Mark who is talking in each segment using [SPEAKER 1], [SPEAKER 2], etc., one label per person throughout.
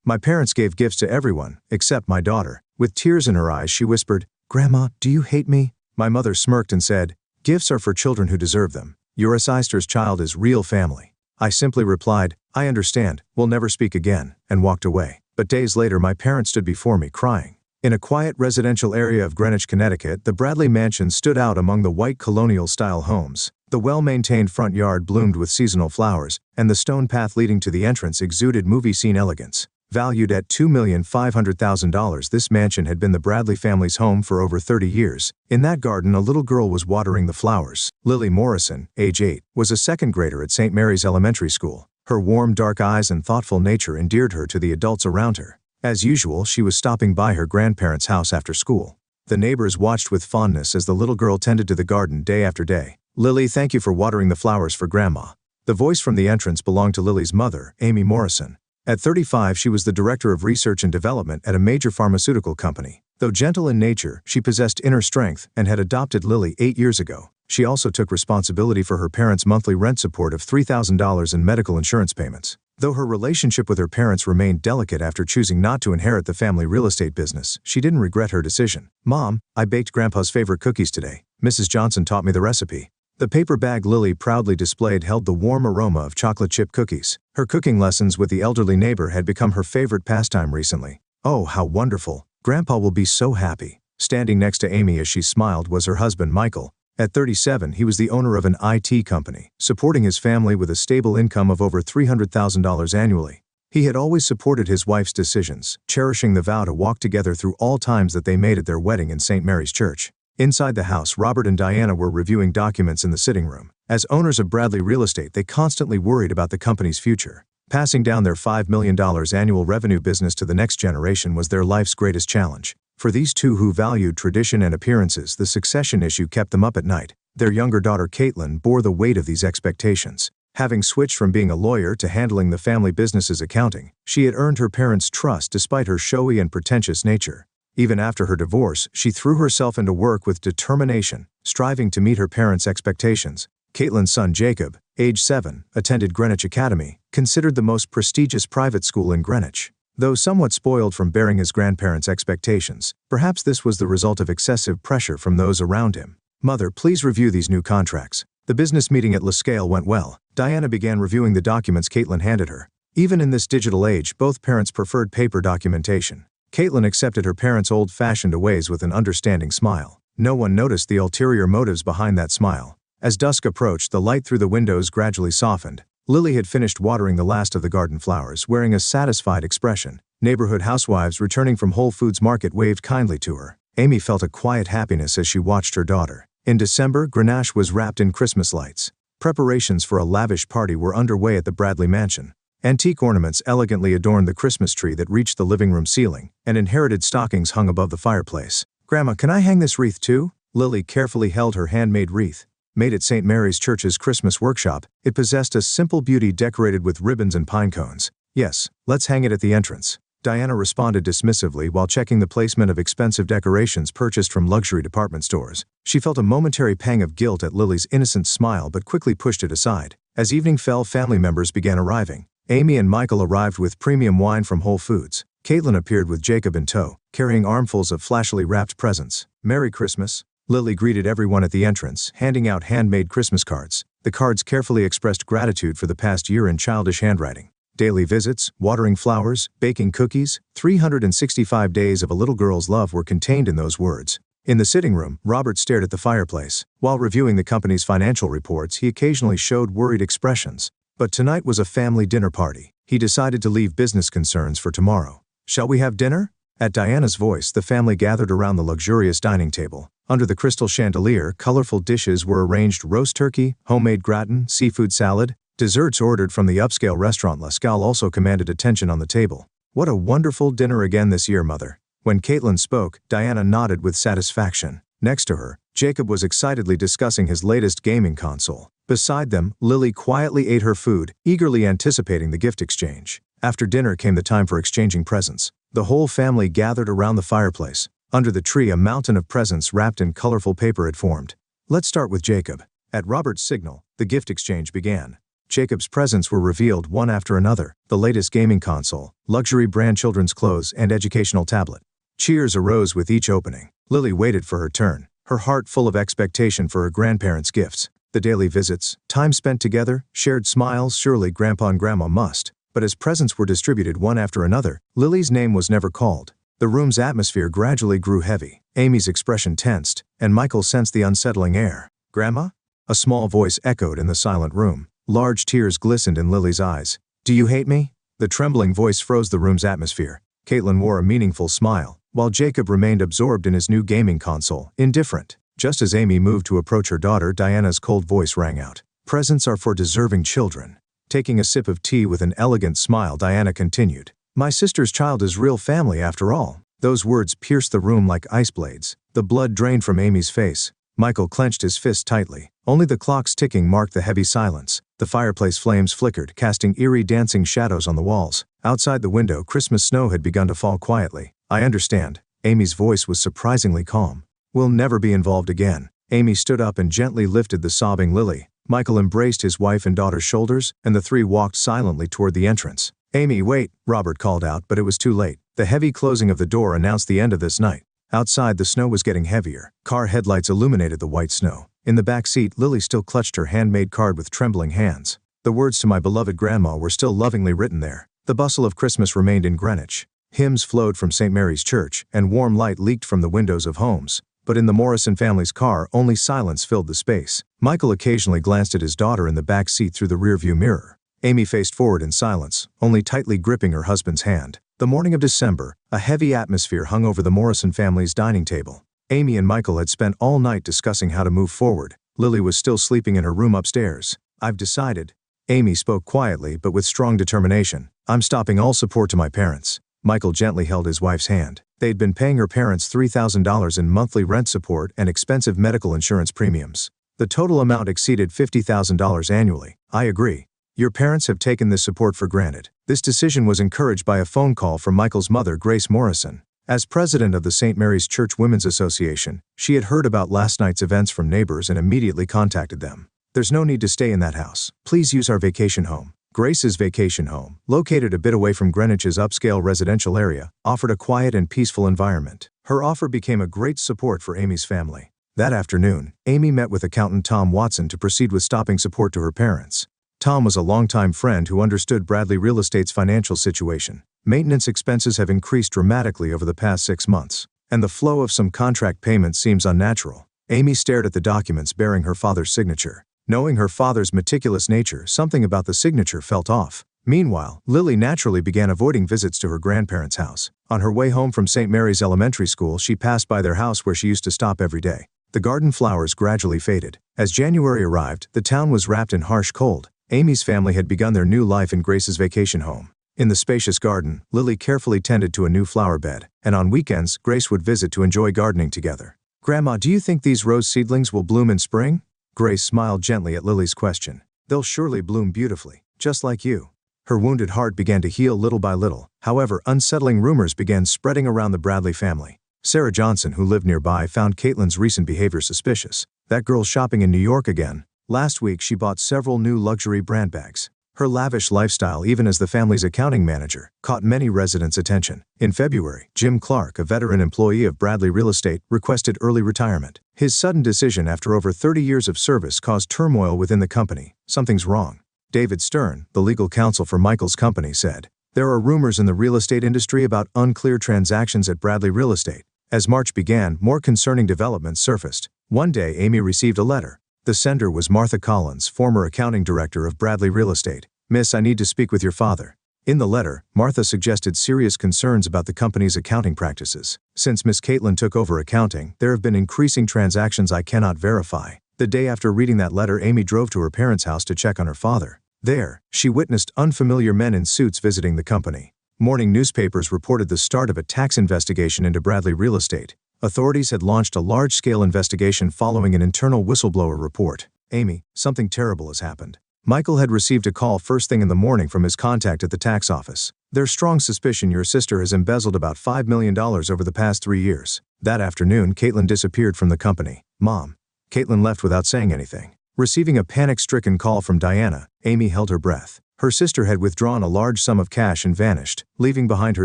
[SPEAKER 1] My parents gave gifts to everyone, except my daughter. With tears in her eyes, she whispered, "Grandma, do you hate me?" My mother smirked and said, "Gifts are for children who deserve them. Your sister's child is real family." I simply replied, "I understand, we'll never speak again," and walked away. But days later my parents stood before me crying. In a quiet residential area of Greenwich, Connecticut, the Bradley mansion stood out among the white colonial-style homes. The well-maintained front yard bloomed with seasonal flowers, and the stone path leading to the entrance exuded movie scene elegance. Valued at $2,500,000, this mansion had been the Bradley family's home for over 30 years. In that garden, a little girl was watering the flowers. Lily Morrison, age 8, was a second grader at St. Mary's Elementary School. Her warm, dark eyes and thoughtful nature endeared her to the adults around her. As usual, she was stopping by her grandparents' house after school. The neighbors watched with fondness as the little girl tended to the garden day after day. "Lily, thank you for watering the flowers for Grandma." The voice from the entrance belonged to Lily's mother, Amy Morrison. At 35, she was the director of research and development at a major pharmaceutical company. Though gentle in nature, she possessed inner strength and had adopted Lily 8 years ago. She also took responsibility for her parents' monthly rent support of $3,000 in medical insurance payments. Though her relationship with her parents remained delicate after choosing not to inherit the family real estate business, she didn't regret her decision. "Mom, I baked Grandpa's favorite cookies today. Mrs. Johnson taught me the recipe." The paper bag Lily proudly displayed held the warm aroma of chocolate chip cookies. Her cooking lessons with the elderly neighbor had become her favorite pastime recently. "Oh, how wonderful. Grandpa will be so happy." Standing next to Amy as she smiled was her husband, Michael. At 37, he was the owner of an IT company, supporting his family with a stable income of over $300,000 annually. He had always supported his wife's decisions, cherishing the vow to walk together through all times that they made at their wedding in St. Mary's Church. Inside the house, Robert and Diana were reviewing documents in the sitting room. As owners of Bradley Real Estate, they constantly worried about the company's future. Passing down their $5 million annual revenue business to the next generation was their life's greatest challenge. For these two who valued tradition and appearances, the succession issue kept them up at night. Their younger daughter, Caitlin, bore the weight of these expectations. Having switched from being a lawyer to handling the family business's accounting, she had earned her parents' trust despite her showy and pretentious nature. Even after her divorce, she threw herself into work with determination, striving to meet her parents' expectations. Caitlin's son, Jacob, age 7, attended Greenwich Academy, considered the most prestigious private school in Greenwich. Though somewhat spoiled from bearing his grandparents' expectations, perhaps this was the result of excessive pressure from those around him. "Mother, please review these new contracts." The business meeting at La Scale went well. Diana began reviewing the documents Caitlin handed her. Even in this digital age, both parents preferred paper documentation. Caitlin accepted her parents' old-fashioned ways with an understanding smile. No one noticed the ulterior motives behind that smile. As dusk approached, the light through the windows gradually softened. Lily had finished watering the last of the garden flowers, wearing a satisfied expression. Neighborhood housewives returning from Whole Foods Market waved kindly to her. Amy felt a quiet happiness as she watched her daughter. In December, Grenache was wrapped in Christmas lights. Preparations for a lavish party were underway at the Bradley mansion. Antique ornaments elegantly adorned the Christmas tree that reached the living room ceiling, and inherited stockings hung above the fireplace. "Grandma, can I hang this wreath too?" Lily carefully held her handmade wreath. Made at St. Mary's Church's Christmas workshop, it possessed a simple beauty decorated with ribbons and pine cones. "Yes, let's hang it at the entrance." Diana responded dismissively while checking the placement of expensive decorations purchased from luxury department stores. She felt a momentary pang of guilt at Lily's innocent smile but quickly pushed it aside. As evening fell, family members began arriving. Amy and Michael arrived with premium wine from Whole Foods. Caitlin appeared with Jacob in tow, carrying armfuls of flashily wrapped presents. "Merry Christmas." Lily greeted everyone at the entrance, handing out handmade Christmas cards. The cards carefully expressed gratitude for the past year in childish handwriting. Daily visits, watering flowers, baking cookies, 365 days of a little girl's love were contained in those words. In the sitting room, Robert stared at the fireplace. While reviewing the company's financial reports, he occasionally showed worried expressions. But tonight was a family dinner party. He decided to leave business concerns for tomorrow. "Shall we have dinner?" At Diana's voice, the family gathered around the luxurious dining table. Under the crystal chandelier, colorful dishes were arranged: roast turkey, homemade gratin, seafood salad. Desserts ordered from the upscale restaurant La Scale also commanded attention on the table. "What a wonderful dinner again this year, Mother." When Caitlin spoke, Diana nodded with satisfaction. Next to her, Jacob was excitedly discussing his latest gaming console. Beside them, Lily quietly ate her food, eagerly anticipating the gift exchange. After dinner came the time for exchanging presents. The whole family gathered around the fireplace. Under the tree, a mountain of presents wrapped in colorful paper had formed. "Let's start with Jacob." At Robert's signal, the gift exchange began. Jacob's presents were revealed one after another: the latest gaming console, luxury brand children's clothes, and educational tablet. Cheers arose with each opening. Lily waited for her turn, her heart full of expectation for her grandparents' gifts. The daily visits, time spent together, shared smiles, surely Grandpa and Grandma must. But as presents were distributed one after another, Lily's name was never called. The room's atmosphere gradually grew heavy. Amy's expression tensed, and Michael sensed the unsettling air. "Grandma?" A small voice echoed in the silent room. Large tears glistened in Lily's eyes. "Do you hate me?" The trembling voice froze the room's atmosphere. Caitlin wore a meaningful smile, while Jacob remained absorbed in his new gaming console, indifferent. Just as Amy moved to approach her daughter, Diana's cold voice rang out. "Presents are for deserving children." Taking a sip of tea with an elegant smile, Diana continued. "My sister's child is real family after all." Those words pierced the room like ice blades. The blood drained from Amy's face. Michael clenched his fist tightly. Only the clock's ticking marked the heavy silence. The fireplace flames flickered, casting eerie dancing shadows on the walls. Outside the window, Christmas snow had begun to fall quietly. "I understand." Amy's voice was surprisingly calm. "We'll never be involved again." Amy stood up and gently lifted the sobbing Lily. Michael embraced his wife and daughter's shoulders, and the three walked silently toward the entrance. "Amy, wait," Robert called out, but it was too late. The heavy closing of the door announced the end of this night. Outside, the snow was getting heavier. Car headlights illuminated the white snow. In the back seat, Lily still clutched her handmade card with trembling hands. The words "to my beloved grandma" were still lovingly written there. The bustle of Christmas remained in Greenwich. Hymns flowed from St. Mary's Church, and warm light leaked from the windows of homes. But in the Morrison family's car, only silence filled the space. Michael occasionally glanced at his daughter in the back seat through the rearview mirror. Amy faced forward in silence, only tightly gripping her husband's hand. The morning of December, a heavy atmosphere hung over the Morrison family's dining table. Amy and Michael had spent all night discussing how to move forward. Lily was still sleeping in her room upstairs. "I've decided." Amy spoke quietly but with strong determination. "I'm stopping all support to my parents." Michael gently held his wife's hand. They'd been paying her parents $3,000 in monthly rent support and expensive medical insurance premiums. The total amount exceeded $50,000 annually. "I agree. Your parents have taken this support for granted." This decision was encouraged by a phone call from Michael's mother, Grace Morrison. As president of the St. Mary's Church Women's Association, she had heard about last night's events from neighbors and immediately contacted them. "There's no need to stay in that house. Please use our vacation home." Grace's vacation home, located a bit away from Greenwich's upscale residential area, offered a quiet and peaceful environment. Her offer became a great support for Amy's family. That afternoon, Amy met with accountant Tom Watson to proceed with stopping support to her parents. Tom was a longtime friend who understood Bradley Real Estate's financial situation. Maintenance expenses have increased dramatically over the past 6 months, and the flow of some contract payments seems unnatural. Amy stared at the documents bearing her father's signature. Knowing her father's meticulous nature, something about the signature felt off. Meanwhile, Lily naturally began avoiding visits to her grandparents' house. On her way home from St. Mary's Elementary School, she passed by their house where she used to stop every day. The garden flowers gradually faded. As January arrived, the town was wrapped in harsh cold. Amy's family had begun their new life in Grace's vacation home. In the spacious garden, Lily carefully tended to a new flower bed, and on weekends, Grace would visit to enjoy gardening together. "Grandma, do you think these rose seedlings will bloom in spring?" Grace smiled gently at Lily's question. "They'll surely bloom beautifully, just like you." Her wounded heart began to heal little by little. However, unsettling rumors began spreading around the Bradley family. Sarah Johnson, who lived nearby, found Caitlin's recent behavior suspicious. "That girl's shopping in New York again. Last week she bought several new luxury brand bags." Her lavish lifestyle, even as the family's accounting manager, caught many residents' attention. In February, Jim Clark, a veteran employee of Bradley Real Estate, requested early retirement. His sudden decision after over 30 years of service caused turmoil within the company. "Something's wrong." David Stern, the legal counsel for Michael's company, said, "There are rumors in the real estate industry about unclear transactions at Bradley Real Estate." As March began, more concerning developments surfaced. One day, Amy received a letter. The sender was Martha Collins, former accounting director of Bradley Real Estate. "Miss, I need to speak with your father." In the letter, Martha suggested serious concerns about the company's accounting practices. "Since Miss Caitlin took over accounting, there have been increasing transactions I cannot verify." The day after reading that letter, Amy drove to her parents' house to check on her father. There, she witnessed unfamiliar men in suits visiting the company. Morning newspapers reported the start of a tax investigation into Bradley Real Estate. Authorities had launched a large-scale investigation following an internal whistleblower report. "Amy, something terrible has happened." Michael had received a call first thing in the morning from his contact at the tax office. "There's strong suspicion your sister has embezzled about $5 million over the past 3 years. That afternoon, Caitlin disappeared from the company. "Mom." Caitlin left without saying anything. Receiving a panic-stricken call from Diana, Amy held her breath. Her sister had withdrawn a large sum of cash and vanished, leaving behind her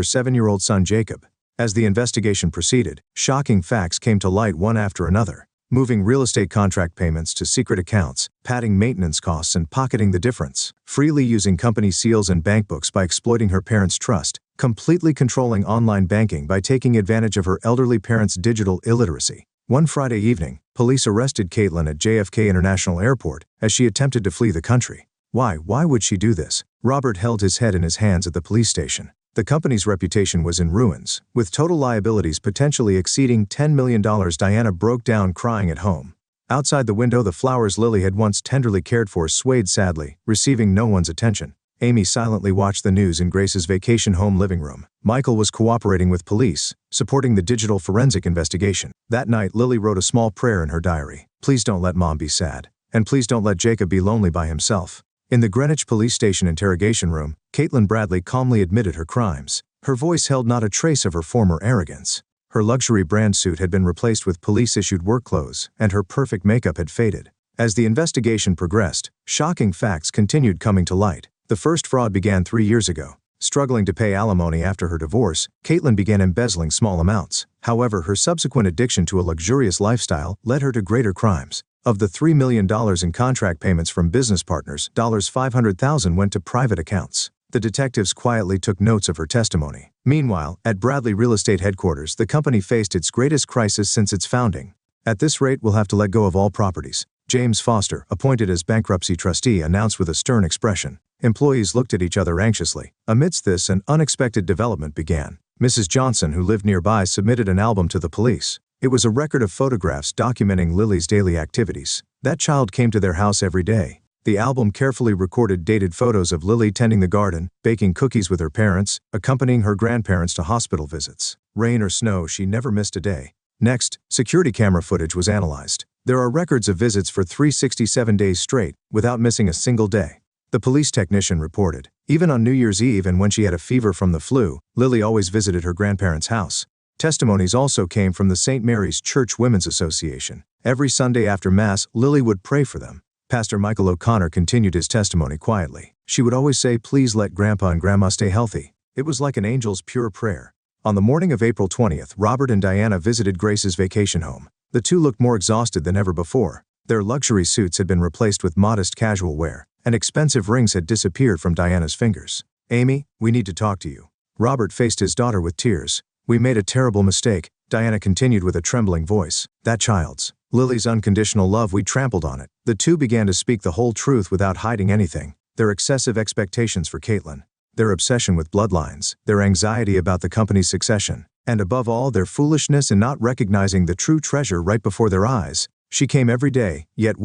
[SPEAKER 1] 7-year-old son Jacob. As the investigation proceeded, shocking facts came to light one after another. Moving real estate contract payments to secret accounts, padding maintenance costs and pocketing the difference, freely using company seals and bank books by exploiting her parents' trust, completely controlling online banking by taking advantage of her elderly parents' digital illiteracy. One Friday evening, police arrested Caitlin at JFK International Airport as she attempted to flee the country. Why would she do this? Robert held his head in his hands at the police station. The company's reputation was in ruins, with total liabilities potentially exceeding $10 million. Diana broke down crying at home. Outside the window, the flowers Lily had once tenderly cared for swayed sadly, receiving no one's attention. Amy silently watched the news in Grace's vacation home living room. Michael was cooperating with police, supporting the digital forensic investigation. That night, Lily wrote a small prayer in her diary. Please don't let Mom be sad. And please don't let Jacob be lonely by himself. In the Greenwich Police Station interrogation room, Caitlin Bradley calmly admitted her crimes. Her voice held not a trace of her former arrogance. Her luxury brand suit had been replaced with police-issued work clothes, and her perfect makeup had faded. As the investigation progressed, shocking facts continued coming to light. The first fraud began 3 years ago. Struggling to pay alimony after her divorce, Caitlin began embezzling small amounts. However, her subsequent addiction to a luxurious lifestyle led her to greater crimes. Of the $3 million in contract payments from business partners, $500,000 went to private accounts. The detectives quietly took notes of her testimony. Meanwhile, at Bradley Real Estate headquarters, the company faced its greatest crisis since its founding. At this rate, we'll have to let go of all properties. James Foster, appointed as bankruptcy trustee, announced with a stern expression. Employees looked at each other anxiously. Amidst this, an unexpected development began. Mrs. Johnson, who lived nearby, submitted an album to the police. It was a record of photographs documenting Lily's daily activities. That child came to their house every day. The album carefully recorded dated photos of Lily tending the garden, baking cookies with her parents, accompanying her grandparents to hospital visits. Rain or snow, she never missed a day. Next, security camera footage was analyzed. There are records of visits for 367 days straight, without missing a single day. The police technician reported, even on New Year's Eve and when she had a fever from the flu, Lily always visited her grandparents' house. Testimonies also came from the St. Mary's Church Women's Association. Every Sunday after Mass, Lily would pray for them. Pastor Michael O'Connor continued his testimony quietly. She would always say, "Please let Grandpa and Grandma stay healthy." It was like an angel's pure prayer. On the morning of April 20th, Robert and Diana visited Grace's vacation home. The two looked more exhausted than ever before. Their luxury suits had been replaced with modest casual wear, and expensive rings had disappeared from Diana's fingers. "Amy, we need to talk to you." Robert faced his daughter with tears. "We made a terrible mistake," Diana continued with a trembling voice. "That child's, Lily's unconditional love, we trampled on it." The two began to speak the whole truth without hiding anything. Their excessive expectations for Caitlin, their obsession with bloodlines, their anxiety about the company's succession, and above all, their foolishness in not recognizing the true treasure right before their eyes. She came every day, yet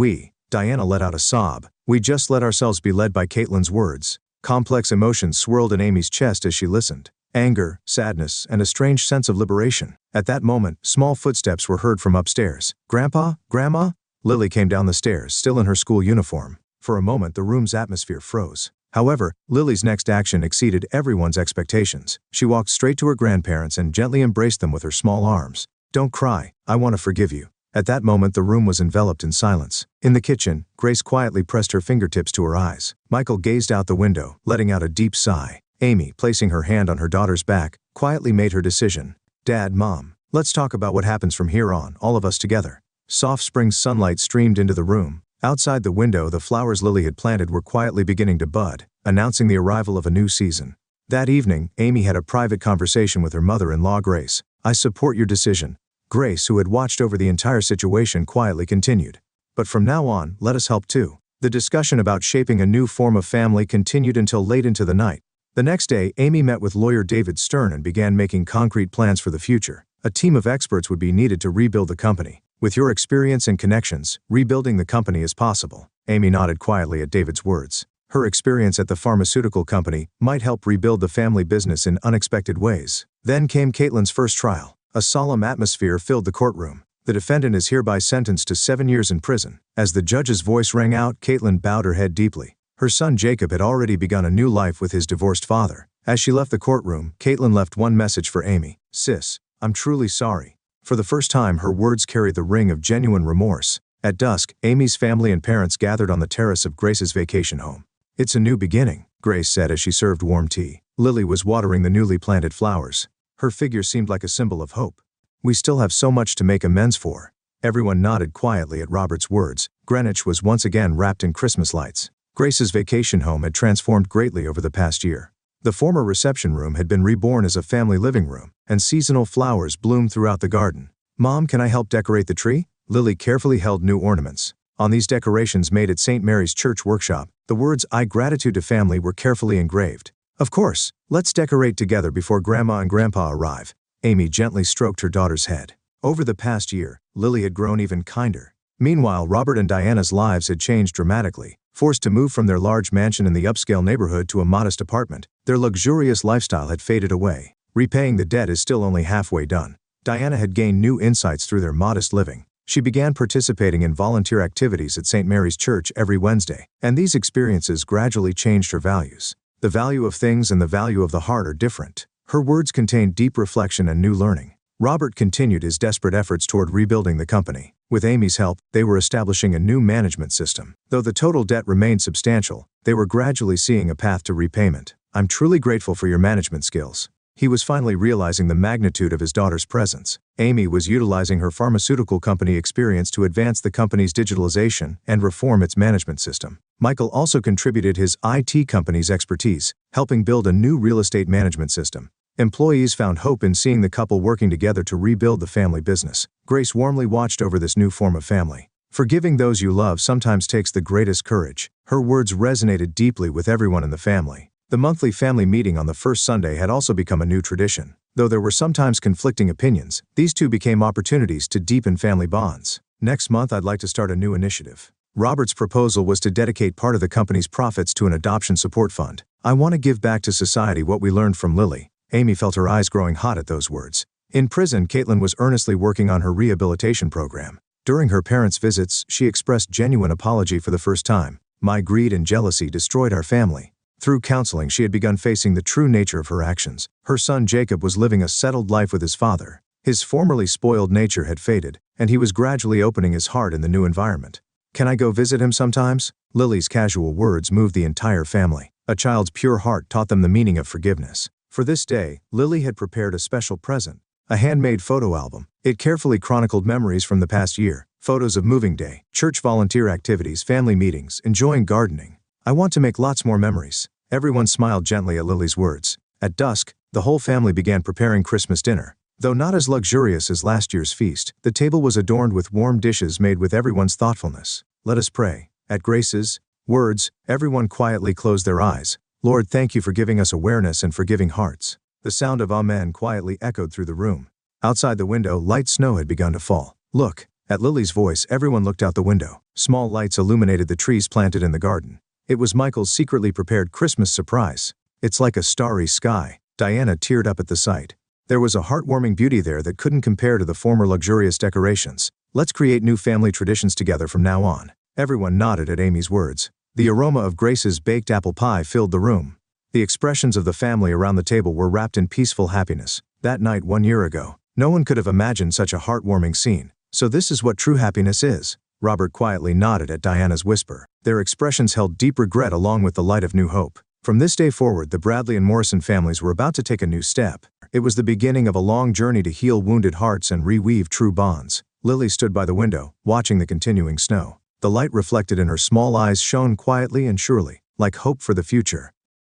[SPEAKER 1] Diana let out a sob. "We just let ourselves be led by Caitlin's words." Complex emotions swirled in Amy's chest as she listened. Anger, sadness, and a strange sense of liberation. At that moment, small footsteps were heard from upstairs. "Grandpa? Grandma?" Lily came down the stairs, still in her school uniform. For a moment, the room's atmosphere froze. However, Lily's next action exceeded everyone's expectations. She walked straight to her grandparents and gently embraced them with her small arms. "Don't cry, I want to forgive you." At that moment, the room was enveloped in silence. In the kitchen, Grace quietly pressed her fingertips to her eyes. Michael gazed out the window, letting out a deep sigh. Amy, placing her hand on her daughter's back, quietly made her decision. "Dad, Mom, let's talk about what happens from here on, all of us together." Soft spring sunlight streamed into the room. Outside the window, the flowers Lily had planted were quietly beginning to bud, announcing the arrival of a new season. That evening, Amy had a private conversation with her mother-in-law, Grace. "I support your decision." Grace, who had watched over the entire situation, quietly continued. "But from now on, let us help too." The discussion about shaping a new form of family continued until late into the night. The next day, Amy met with lawyer David Stern and began making concrete plans for the future. A team of experts would be needed to rebuild the company. "With your experience and connections, rebuilding the company is possible." Amy nodded quietly at David's words. Her experience at the pharmaceutical company might help rebuild the family business in unexpected ways. Then came Caitlin's first trial. A solemn atmosphere filled the courtroom. "The defendant is hereby sentenced to 7 years in prison." As the judge's voice rang out, Caitlin bowed her head deeply. Her son Jacob had already begun a new life with his divorced father. As she left the courtroom, Caitlin left one message for Amy. "Sis, I'm truly sorry." For the first time, her words carried the ring of genuine remorse. At dusk, Amy's family and parents gathered on the terrace of Grace's vacation home. "It's a new beginning," Grace said as she served warm tea. Lily was watering the newly planted flowers. Her figure seemed like a symbol of hope. "We still have so much to make amends for." Everyone nodded quietly at Robert's words. Greenwich was once again wrapped in Christmas lights. Grace's vacation home had transformed greatly over the past year. The former reception room had been reborn as a family living room, and seasonal flowers bloomed throughout the garden. "Mom, can I help decorate the tree?" Lily carefully held new ornaments. On these decorations made at St. Mary's Church workshop, the words "I gratitude to family" were carefully engraved. "Of course, let's decorate together before Grandma and Grandpa arrive." Amy gently stroked her daughter's head. Over the past year, Lily had grown even kinder. Meanwhile, Robert and Diana's lives had changed dramatically. Forced to move from their large mansion in the upscale neighborhood to a modest apartment, their luxurious lifestyle had faded away. Repaying the debt is still only halfway done. Diana had gained new insights through their modest living. She began participating in volunteer activities at St. Mary's Church every Wednesday, and these experiences gradually changed her values. The value of things and the value of the heart are different. Her words contained deep reflection and new learning. Robert continued his desperate efforts toward rebuilding the company. With Amy's help, they were establishing a new management system. Though the total debt remained substantial, they were gradually seeing a path to repayment. "I'm truly grateful for your management skills." He was finally realizing the magnitude of his daughter's presence. Amy was utilizing her pharmaceutical company experience to advance the company's digitalization and reform its management system. Michael also contributed his IT company's expertise, helping build a new real estate management system. Employees found hope in seeing the couple working together to rebuild the family business. Grace warmly watched over this new form of family. "Forgiving those you love sometimes takes the greatest courage." Her words resonated deeply with everyone in the family. The monthly family meeting on the first Sunday had also become a new tradition. Though there were sometimes conflicting opinions, these two became opportunities to deepen family bonds. "Next month I'd like to start a new initiative." Robert's proposal was to dedicate part of the company's profits to an adoption support fund. "I want to give back to society what we learned from Lily." Amy felt her eyes growing hot at those words. In prison, Caitlin was earnestly working on her rehabilitation program. During her parents' visits, she expressed genuine apology for the first time. "My greed and jealousy destroyed our family." Through counseling, she had begun facing the true nature of her actions. Her son Jacob was living a settled life with his father. His formerly spoiled nature had faded, and he was gradually opening his heart in the new environment. "Can I go visit him sometimes?" Lily's casual words moved the entire family. A child's pure heart taught them the meaning of forgiveness. For this day, Lily had prepared a special present, a handmade photo album. It carefully chronicled memories from the past year, photos of moving day, church volunteer activities, family meetings, enjoying gardening. "I want to make lots more memories." Everyone smiled gently at Lily's words. At dusk, the whole family began preparing Christmas dinner. Though not as luxurious as last year's feast, the table was adorned with warm dishes made with everyone's thoughtfulness. "Let us pray." At Grace's words, everyone quietly closed their eyes. "Lord, thank you for giving us awareness and forgiving hearts." The sound of Amen quietly echoed through the room. Outside the window, light snow had begun to fall. "Look." At Lily's voice, everyone looked out the window. Small lights illuminated the trees planted in the garden. It was Michael's secretly prepared Christmas surprise. "It's like a starry sky." Diana teared up at the sight. There was a heartwarming beauty there that couldn't compare to the former luxurious decorations. "Let's create new family traditions together from now on." Everyone nodded at Amy's words. The aroma of Grace's baked apple pie filled the room. The expressions of the family around the table were wrapped in peaceful happiness. That night 1 year ago, no one could have imagined such a heartwarming scene. "So this is what true happiness is." Robert quietly nodded at Diana's whisper. Their expressions held deep regret along with the light of new hope. From this day forward, the Bradley and Morrison families were about to take a new step. It was the beginning of a long journey to heal wounded hearts and reweave true bonds. Lily stood by the window, watching the continuing snow. The light reflected in her small eyes shone quietly and surely, like hope for the future.